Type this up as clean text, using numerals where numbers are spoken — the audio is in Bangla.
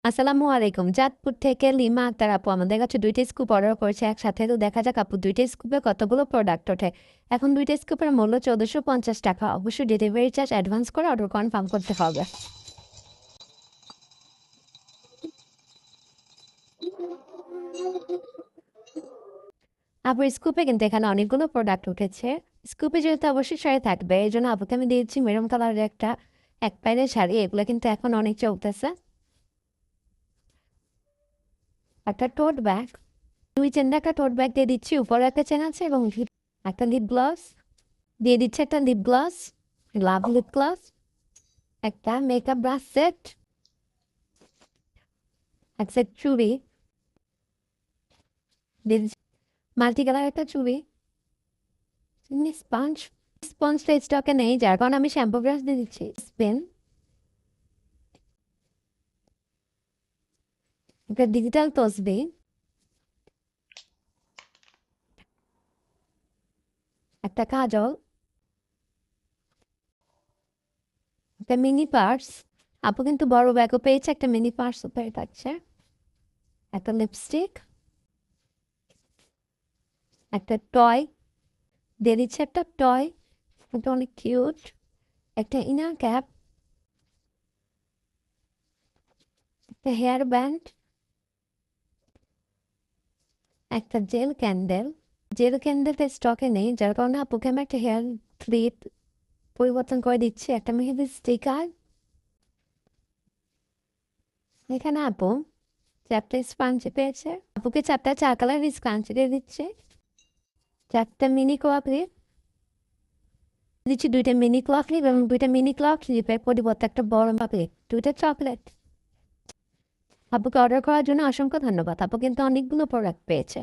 আসসালামু আলাইকুম। চাঁদপুর থেকে লিমা আক্তার আপু আমাদের কাছে ২ টা স্কুপ অর্ডার করেছে একসাথে। তো দেখা যাক আপু ২ টা স্কুপে কতগুলো প্রোডাক্ট ওঠে। এখন ২ টা স্কুপের মূল্য ৳১৪৫০। অবশ্যই ডেলিভারি চার্জ অ্যাডভান্স করে অর্ডার কনফার্ম করতে হবে। আপুর স্কুপে কিন্তু এখানে অনেকগুলো প্রোডাক্ট উঠেছে। স্কুপে যেহেতু অবশ্যই শাড়ি থাকবে, এজন্য আপুকে আমি দিয়েছি মেরুন কালারের একটা এক পাইরের শাড়ি। এগুলো কিন্তু এখন অনেক চলতেছে। একটা টোট ব্যাগ, ২ চেনের একটা টোট ব্যাগ দিয়ে দিচ্ছি। উপরে একটা চেন আছে এবং একটা লিপ গ্লস দিয়ে দিচ্ছে, একটা লিপ গ্লস, লাভ লিপ গ্লস, একটা মেকআপ ব্রাশ সেট, এক সেট চুড়ি দিয়ে দিচ্ছি, মাল্টি কালার একটা চুড়ি, স্পঞ্জ। স্পঞ্জটা স্টকে নেই, যার কারণে আমি শ্যাম্পু ব্রাশ দিয়ে দিচ্ছি। স্পেন, একটা ডিজিটাল তসবি, একটা কাজল, একটা মিনি পার্স। আপু কিন্তু বড় ব্যাগও পেয়েছে, একটা মিনি পার্সও পেয়ে থাকছে, একটা লিপস্টিক, একটা টয় দিয়ে দিচ্ছে, একটা টয়, এটা অনেক কিউট, একটা ইনার ক্যাপ, একটা হেয়ার ব্যান্ড, একটা জেল ক্যান্ডেল। জেল ক্যান্ডেলটা স্টকে নেই, যার কারণে আপুকে আমি একটা হেয়ার ক্লিপ পরিবর্তন করে দিচ্ছি, একটা মেহেদি স্টিকার। এখানে আপু 4টা স্পঞ্জ পেয়েছে। আপুকে 4টা 4 কালারের স্পঞ্জ দিয়ে দিচ্ছে, 4টা মিনি ক্লক ক্লিপ দিচ্ছি, 2টা মিনি ক্লক ক্লিপ এবং 2টা মিনি ক্লক ক্লিপের পরিবর্তে একটা বড় ক্লিপ, 2টা চকলেট। আপুকে অর্ডার করার জন্য অসংখ্য ধন্যবাদ। আপু কিন্তু অনেকগুলো প্রোডাক্ট পেয়েছে।